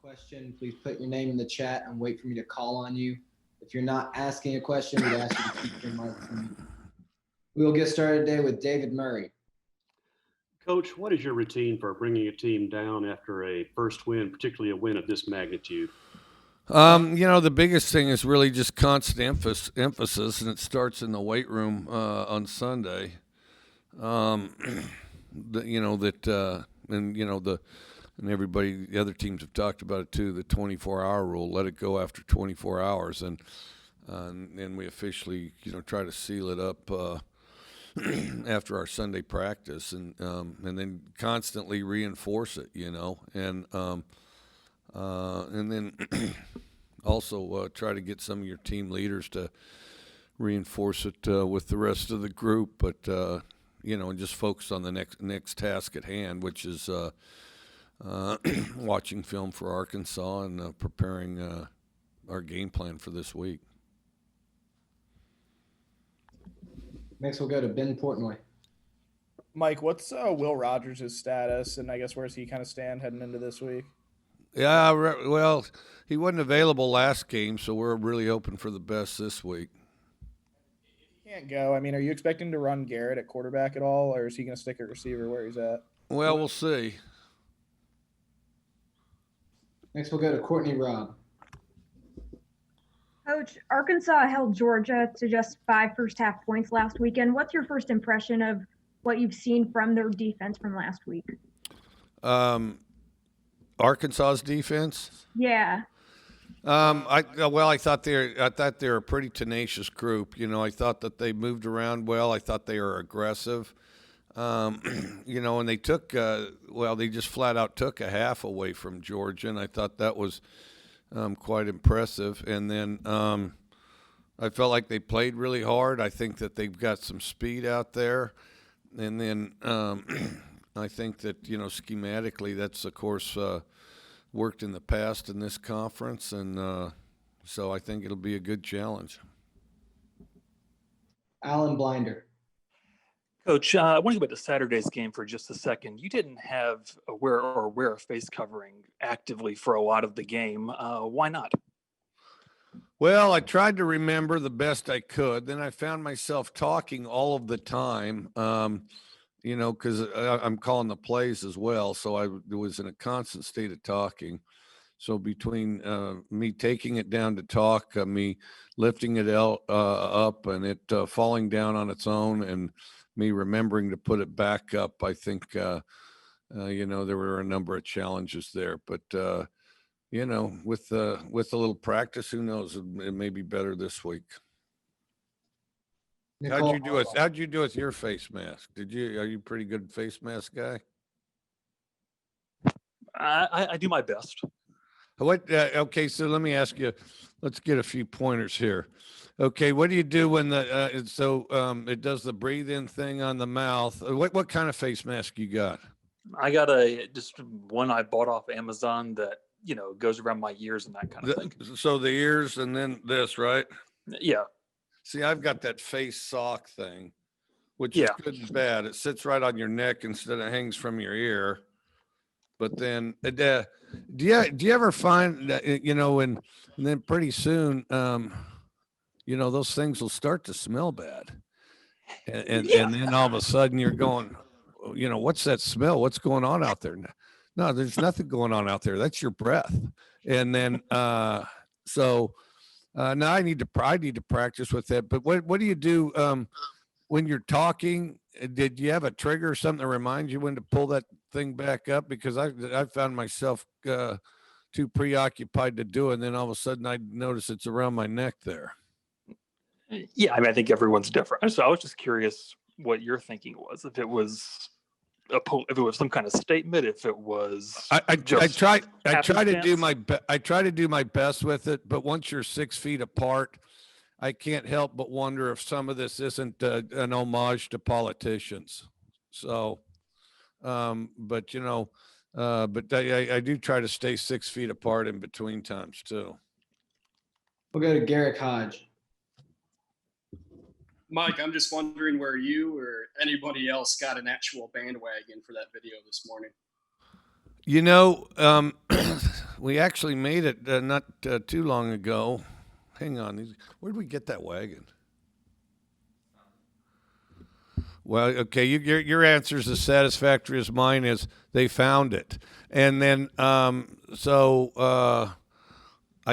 question, please put your name in the chat and wait for me to call on you. If you're not asking a question, we'd ask you to keep your mic muted. We will get started today with David Murray. Coach, what is your routine for bringing a team down after a first win, particularly a win of this magnitude? The biggest thing is really just constant emphasis, and it starts in the weight room on Sunday. And everybody, the other teams have talked about it too. The 24-hour rule, let it go after 24 hours, and we officially, try to seal it up after our Sunday practice, and then constantly reinforce it, and then also try to get some of your team leaders to reinforce it with the rest of the group, but and just focus on the next task at hand, which is watching film for Arkansas and preparing our game plan for this week. Next, we'll go to Ben Portnoy. Mike, what's Will Rogers' status, and I guess where's he kind of stand heading into this week? Yeah, well, he wasn't available last game, so we're really hoping for the best this week. If he can't go, are you expecting to run Garrett at quarterback at all, or is he going to stick at receiver where he's at? Well, we'll see. Next, we'll go to Courtney Robb. Coach, Arkansas held Georgia to just 5 first-half points last weekend. What's your first impression of what you've seen from their defense from last week? Arkansas's defense? Yeah. I thought they were a pretty tenacious group. I thought that they moved around well. I thought they were aggressive. And they took they just flat out took a half away from Georgia, and I thought that was quite impressive. And then I felt like they played really hard. I think that they've got some speed out there. And then I think that, schematically that's, of course, worked in the past in this conference. And so I think it'll be a good challenge. Alan Blinder. Coach, I want to go back to Saturday's game for just a second. You didn't have wear a face covering actively for a lot of the game. Why not? Well, I tried to remember the best I could. Then I found myself talking all of the time, because I'm calling the plays as well. So I was in a constant state of talking. So between me taking it down to talk, me lifting it up and it falling down on its own, and me remembering to put it back up, I think, there were a number of challenges there. But, with a little practice, who knows, it may be better this week. How'd you do with your face mask? Are you a pretty good face mask guy? I do my best. Okay, so let me ask you, let's get a few pointers here. Okay, what do you do when it does the breathe in thing on the mouth? What kind of face mask you got? I got just one I bought off Amazon that, goes around my ears and that kind of thing. So the ears and then this, right? Yeah. See, I've got that face sock thing, which is good and bad. It sits right on your neck instead of hangs from your ear. But then, do you ever find that, and then pretty soon, those things will start to smell bad. And then all of a sudden you're going, what's that smell? What's going on out there? No, there's nothing going on out there. That's your breath. And then, now I need to practice with that. But what do you do when you're talking? Did you have a trigger or something that reminds you when to pull that thing back up? Because I found myself too preoccupied to do it. And then all of a sudden I notice it's around my neck there. Yeah, I think everyone's different. So I was just curious what your thinking was. If it was some kind of statement, if it was. I try to do my best with it, but once you're 6 feet apart, I can't help but wonder if some of this isn't an homage to politicians. So, but I do try to stay 6 feet apart in between times too. We'll go to Garrick Hodge. Mike, I'm just wondering where you or anybody else got an actual bandwagon for that video this morning. You know, we actually made it not too long ago. Hang on, where'd we get that wagon? Well, okay, your answer is as satisfactory as mine is. They found it, and then I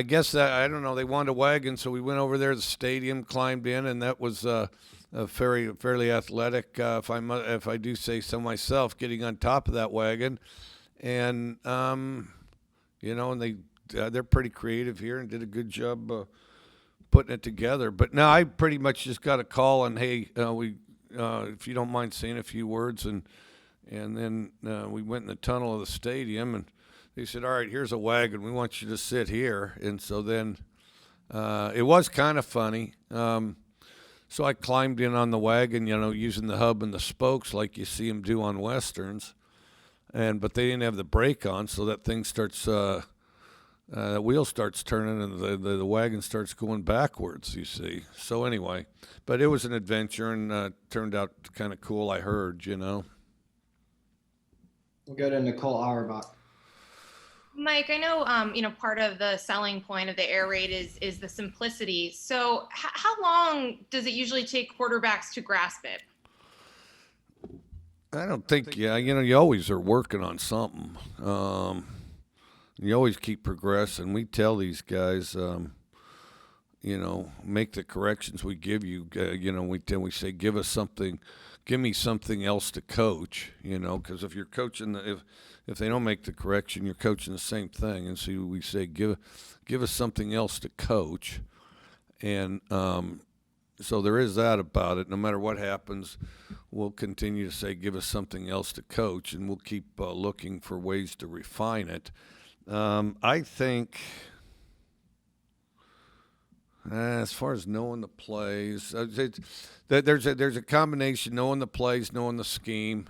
guess that I don't know. They wanted a wagon, so we went over there to the stadium, climbed in, and that was fairly athletic, if I do say so myself, getting on top of that wagon, and you know, and they're pretty creative here and did a good job putting it together. But now I pretty much just got a call and hey, if you don't mind saying a few words, and then we went in the tunnel of the stadium and they said, all right, here's a wagon. We want you to sit here. And so then it was kind of funny. So I climbed in on the wagon, you know, using the hub and the spokes like you see them do on Westerns. But they didn't have the brake on, so that thing starts, the wheel starts turning and the wagon starts going backwards, you see. So anyway, but it was an adventure and turned out kind of cool, I heard, you know. We'll go to Nicole Auerbach. Mike, I know, part of the selling point of the air raid is the simplicity. So how long does it usually take quarterbacks to grasp it? I don't think, you know, you always are working on something. You always keep progressing. We tell these guys, you know, make the corrections we give you. You know, we say, give me something else to coach, you know, because if you're coaching, if they don't make the correction, you're coaching the same thing. And so we say, give us something else to coach. And so there is that about it. No matter what happens, we'll continue to say, give us something else to coach, and we'll keep looking for ways to refine it. I think as far as knowing the plays, there's a combination: knowing the plays, knowing the scheme,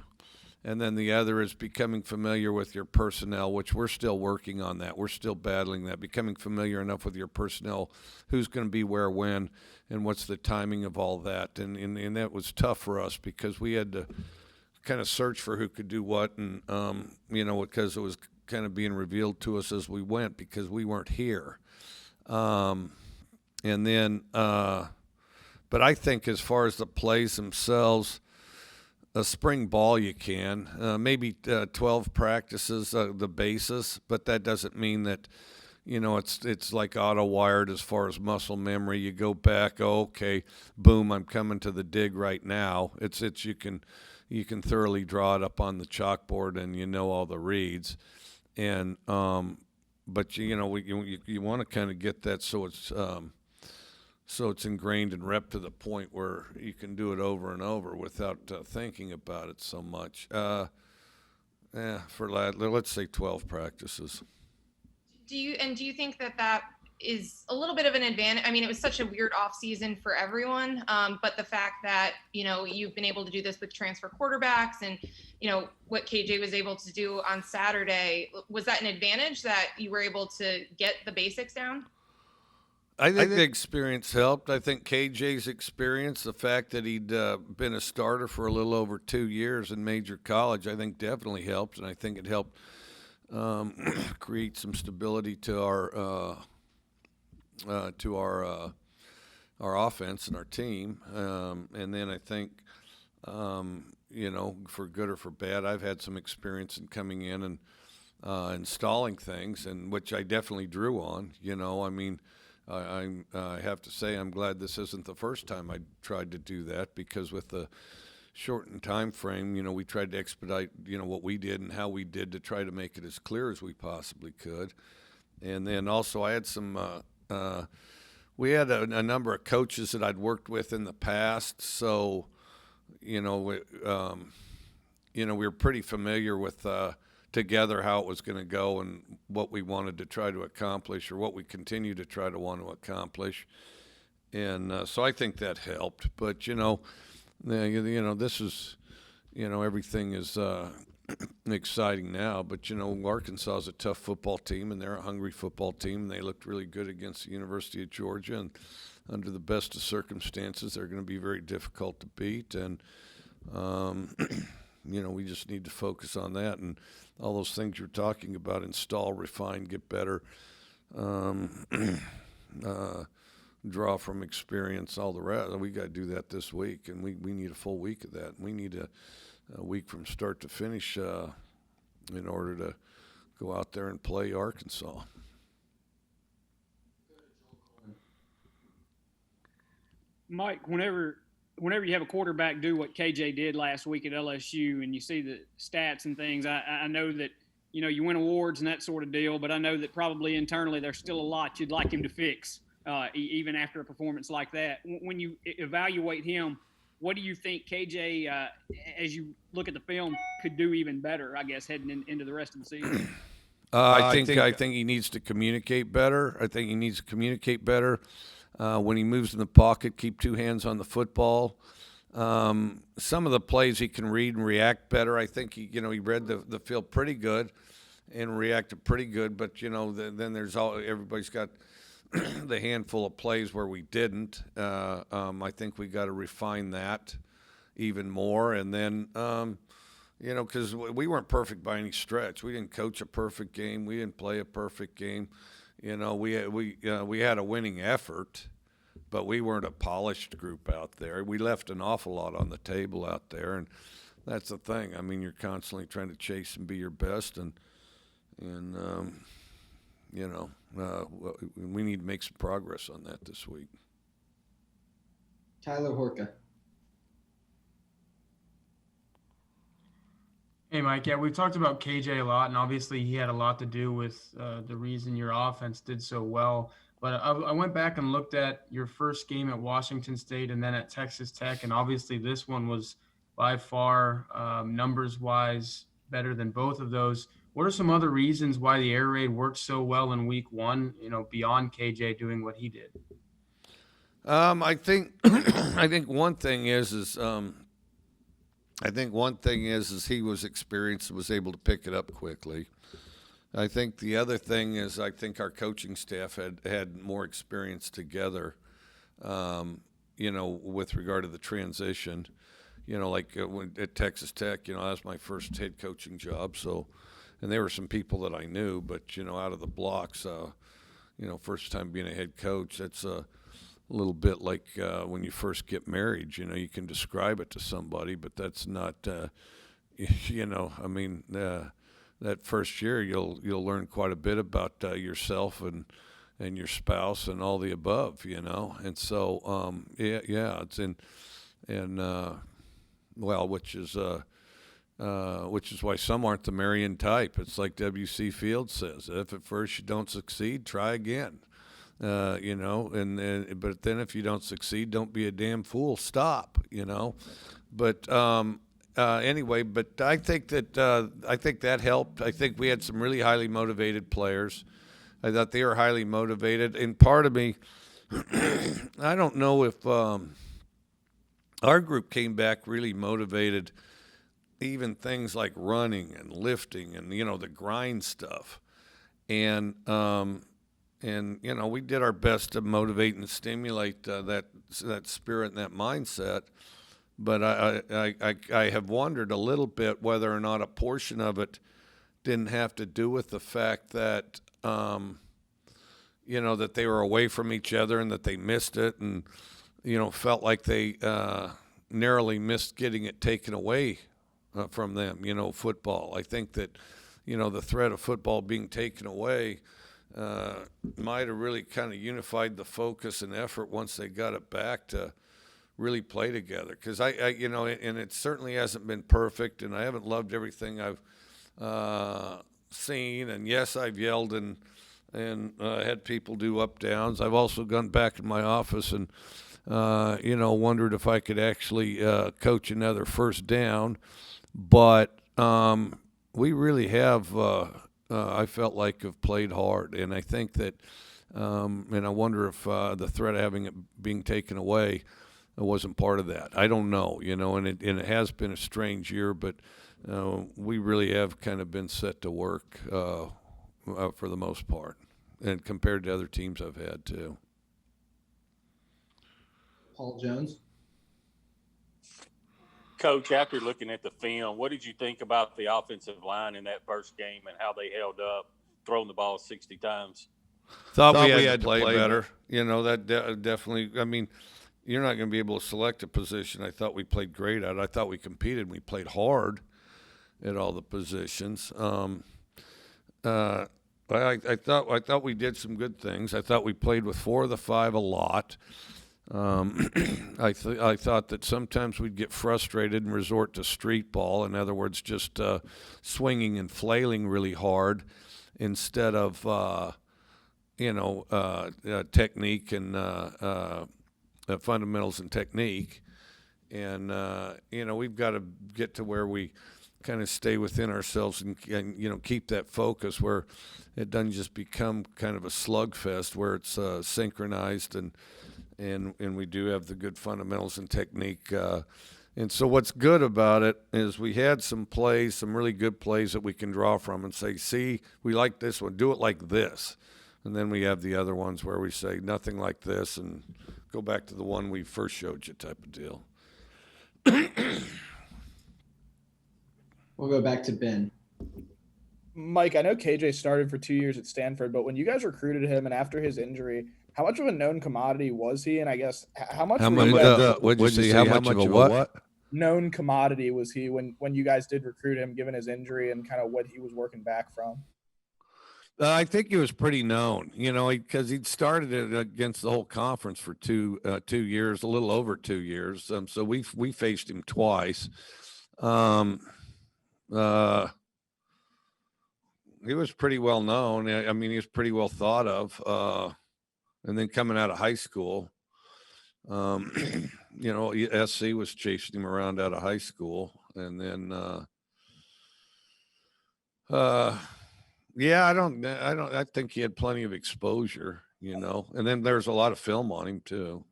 and then the other is becoming familiar with your personnel, which we're still working on that. We're still battling that, becoming familiar enough with your personnel, who's going to be where, when, and what's the timing of all that. And that was tough for us because we had to kind of search for who could do what, and you know, because it was kind of being revealed to us as we went because we weren't here. And then, but I think as far as the plays themselves, a spring ball you can, maybe 12 practices, the basis, but that doesn't mean that, you know, it's like auto-wired as far as muscle memory. You go back, oh, okay, boom, I'm coming to the dig right now. It's you can thoroughly draw it up on the chalkboard and you know all the reads. And but you know you want to kind of get that so it's ingrained and rep to the point where you can do it over and over without thinking about it so much. For let's say 12 practices. Do you think that is a little bit of an advantage? I mean, it was such a weird off season for everyone, but the fact that, you know, you've been able to do this with transfer quarterbacks and, you know, what KJ was able to do on Saturday, was that an advantage that you were able to get the basics down? I think the experience helped. I think KJ's experience, the fact that he'd been a starter for a little over 2 years in major college, I think definitely helped. And I think it helped create some stability to our offense and our team. And then I think, you know, for good or for bad, I've had some experience in coming in and installing things, and which I definitely drew on. You know, I mean, I have to say I'm glad this isn't the first time I tried to do that, because with the shortened time frame, you know, we tried to expedite, you know, what we did and how we did to try to make it as clear as we possibly could. And then also I had some we had a number of coaches that I'd worked with in the past, so you know, we were pretty familiar with together how it was going to go and what we wanted to try to accomplish, or what we continue to try to want to accomplish. And so I think that helped. But you know, this is, you know, everything is exciting now. But you know, Arkansas is a tough football team, and they're a hungry football team. They looked really good against the University of Georgia, and under the best of circumstances, they're going to be very difficult to beat. And we just need to focus on that and all those things you're talking about: install, refine, get better, draw from experience, all the rest. We got to do that this week, and we need a full week of that. We need a week from start to finish in order to go out there and play Arkansas. Mike, whenever you have a quarterback do what KJ did last week at LSU, and you see the stats and things, I know that you win awards and that sort of deal, but I know that probably internally there's still a lot you'd like him to fix, even after a performance like that. When you evaluate him, what do you think KJ, as you look at the film, could do even better, I guess, heading into the rest of the season? I think he needs to communicate better. I think he needs to communicate better. When he moves in the pocket, keep two hands on the football. Some of the plays he can read and react better. I think he read the field pretty good and reacted pretty good. But then there's everybody's got the handful of plays where we didn't. I think we got to refine that even more. And then because we weren't perfect by any stretch. We didn't coach a perfect game. We didn't play a perfect game. We had a winning effort, but we weren't a polished group out there. We left an awful lot on the table out there, and that's the thing. I mean, you're constantly trying to chase and be your best, and we need to make some progress on that this week. Tyler Horka. Hey, Mike. Yeah, we've talked about KJ a lot, and obviously he had a lot to do with the reason your offense did so well. But I went back and looked at your first game at Washington State and then at Texas Tech, and obviously this one was by far, numbers-wise, better than both of those. What are some other reasons why the air raid worked so well in week one, beyond KJ doing what he did? I think one thing is he was experienced and was able to pick it up quickly. I think the other thing is I think our coaching staff had more experience together, with regard to the transition. At Texas Tech, that was my first head coaching job. So, and there were some people that I knew, but, out of the blocks, first time being a head coach, that's a little bit like when you first get married. You can describe it to somebody, but that's not, that first year you'll learn quite a bit about yourself and your spouse and all the above, and so it's which is why some aren't the Marion type. It's like W.C. Fields says, if at first you don't succeed, try again. But then if you don't succeed, don't be a damn fool. Stop. But anyway, but I think that helped. I think we had some really highly motivated players. I thought they were highly motivated, and part of me, I don't know if our group came back really motivated. Even things like running and lifting and the grind stuff, and we did our best to motivate and stimulate that spirit and that mindset. But I have wondered a little bit whether or not a portion of it didn't have to do with the fact that that they were away from each other and that they missed it and felt like they narrowly missed getting it taken away from them. Football. I think that the threat of football being taken away might have really kind of unified the focus and effort once they got it back to really play together. Because I and it certainly hasn't been perfect, and I haven't loved everything I've seen. And yes, I've yelled and had people do up downs. I've also gone back in my office and wondered if I could actually coach another first down. But we really have. I felt like have played hard, and I think that, and I wonder if the threat of having it being taken away wasn't part of that. I don't know, and it has been a strange year, but we really have kind of been set to work for the most part, and compared to other teams I've had too. Paul Jones. Coach, after looking at the film, what did you think about the offensive line in that first game and how they held up, throwing the ball 60 times? Thought we had to play better. You know, that definitely, I mean, you're not going to be able to select a position. I thought we played great at it. I thought we competed and we played hard at all the positions. I thought we did some good things. I thought we played with 4 of the 5 a lot. I thought that sometimes we'd get frustrated and resort to street ball. In other words, just swinging and flailing really hard instead of technique and fundamentals and technique. And we've got to get to where we kind of stay within ourselves and keep that focus where it doesn't just become kind of a slugfest where it's synchronized and we do have the good fundamentals and technique. And so what's good about it is we had some plays, some really good plays that we can draw from and say, see, we like this one, do it like this. And then we have the other ones where we say nothing like this and go back to the one we first showed you type of deal. We'll go back to Ben. Mike, I know KJ started for 2 years at Stanford, but when you guys recruited him and after his injury, how much of a known commodity was he? And I guess how much of a what? Known commodity was he when you guys did recruit him, given his injury and kind of what he was working back from? I think he was pretty known, because he'd started it against the whole conference for 2 years, a little over 2 years. So we faced him twice. He was pretty well known. I mean, he was pretty well thought of. And then coming out of high school, SC was chasing him around out of high school. And then, I think he had plenty of exposure, and then there's a lot of film on him too.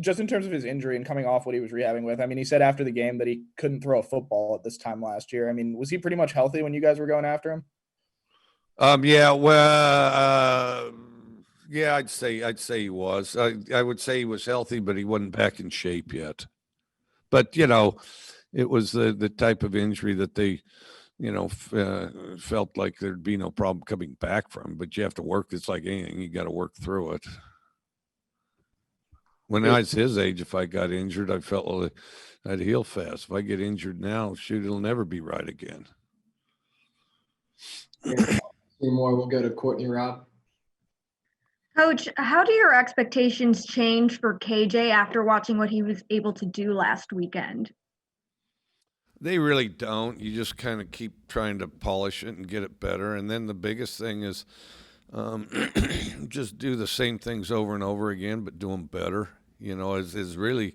Just in terms of his injury and coming off what he was rehabbing with, I mean, he said after the game that he couldn't throw a football at this time last year. I mean, was he pretty much healthy when you guys were going after him? Yeah, I'd say he was. I would say he was healthy, but he wasn't back in shape yet. But it was the type of injury that they, felt like there'd be no problem coming back from. But you have to work. It's like anything; you got to work through it. When I was his age, if I got injured, I felt like I'd heal fast. If I get injured now, shoot, it'll never be right again. More. We'll go to Courtney Robb. Coach, how do your expectations change for KJ after watching what he was able to do last weekend? They really don't. You just kind of keep trying to polish it and get it better. And then the biggest thing is just do the same things over and over again, but do them better. Is really,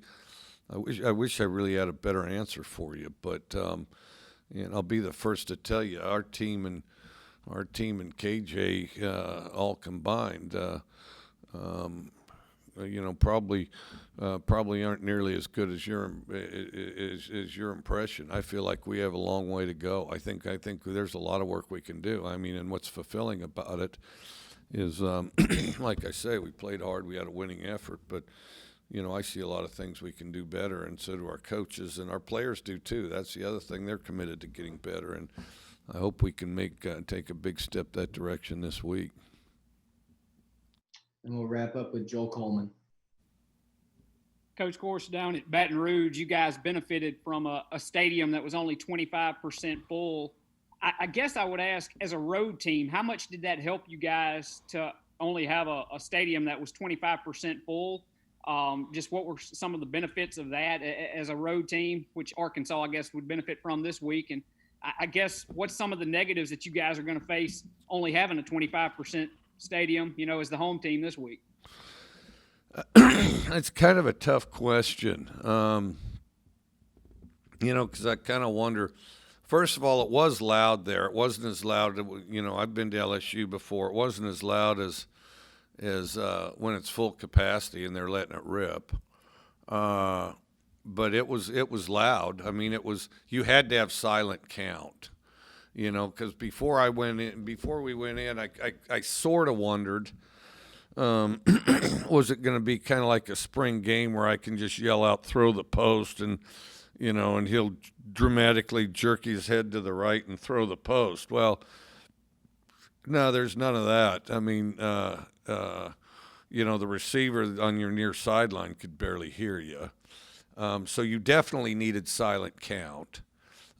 I wish I really had a better answer for you, but I'll be the first to tell you, our team and KJ all combined, probably aren't nearly as good as your impression. I feel like we have a long way to go. I think there's a lot of work we can do. I mean, and what's fulfilling about it is, like I say, we played hard. We had a winning effort, but I see a lot of things we can do better, and so do our coaches, and our players do too. That's the other thing. They're committed to getting better, and I hope we can take a big step that direction this week. And we'll wrap up with Joel Coleman. Coach, of course, down at Baton Rouge, you guys benefited from a stadium that was only 25% full. I guess I would ask, as a road team, how much did that help you guys to only have a stadium that was 25% full? Just what were some of the benefits of that as a road team, which Arkansas, I guess, would benefit from this week? And I guess what's some of the negatives that you guys are going to face only having a 25% stadium, as the home team this week? It's kind of a tough question, because I kind of wonder. First of all, it was loud there. It wasn't as loud. I've been to LSU before. It wasn't as loud as when it's full capacity and they're letting it rip. But it was loud. I mean, you had to have silent count, because before we went in, I sort of wondered, was it going to be kind of like a spring game where I can just yell out, throw the post, and you know, and he'll dramatically jerk his head to the right and throw the post. Well, no, there's none of that. I mean, you know, the receiver on your near sideline could barely hear you. So you definitely needed silent count.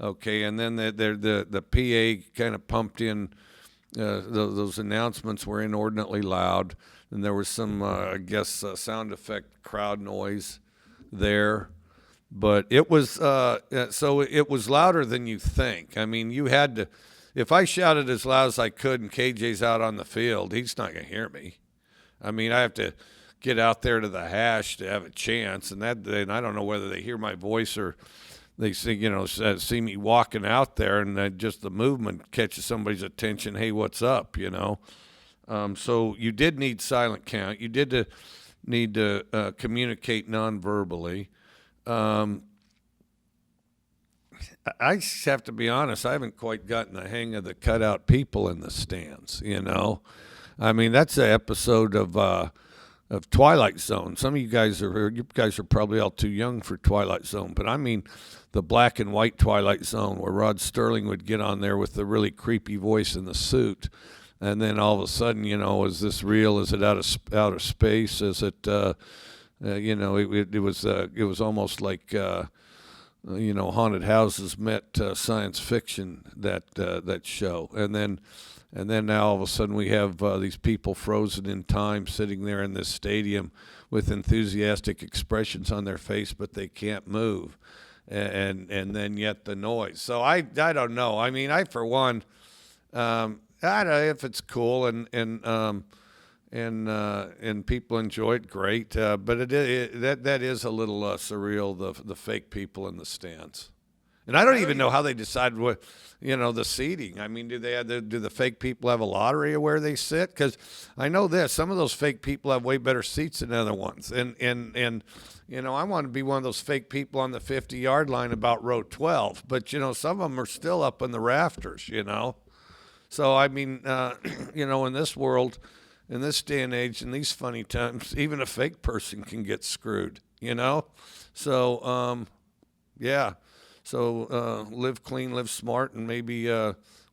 Okay, and then the PA kind of pumped in, those announcements were inordinately loud, and there was some, I guess, sound effect crowd noise there. But it was, so it was louder than you think. I mean, you had to, if I shouted as loud as I could and KJ's out on the field, he's not going to hear me. I mean, I have to get out there to the hash to have a chance, and I don't know whether they hear my voice or they see, you know, see me walking out there, and just the movement catches somebody's attention. Hey, what's up? You know. So you did need silent count. You did need to communicate non-verbally. I have to be honest, I haven't quite gotten the hang of the cutout people in the stands, you know. I mean, that's an episode of Twilight Zone. Some of you guys are probably all too young for Twilight Zone, but I mean the black and white Twilight Zone where Rod Sterling would get on there with the really creepy voice in the suit. And then all of a sudden, you know, is this real? Is it out of space? Is it, you know, it was almost like, you know, haunted houses met science fiction, that show. And then now all of a sudden we have these people frozen in time sitting there in this stadium with enthusiastic expressions on their face, but they can't move. And then yet the noise. So I don't know. I mean, I for one, I don't know if it's cool and people enjoy it, great. But that is a little surreal. The fake people in the stands, and I don't even know how they decided what, you know, the seating. I mean, do the fake people have a lottery of where they sit? Because I know this, some of those fake people have way better seats than other ones, and you know, I want to be one of those fake people on the 50-yard line about row 12, but you know, some of them are still up in the rafters, you know. So I mean, you know, in this world, in this day and age, in these funny times, even a fake person can get screwed, you know. So yeah. So live clean, live smart, and maybe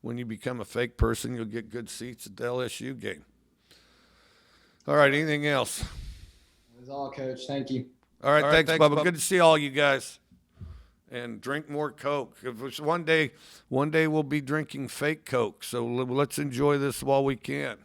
when you become a fake person, you'll get good seats at the LSU game. All right, anything else? That was all, Coach. Thank you. All right, thanks, Bubba. Good to see all you guys. And drink more Coke. If it's one day we'll be drinking fake Coke. So let's enjoy this while we can.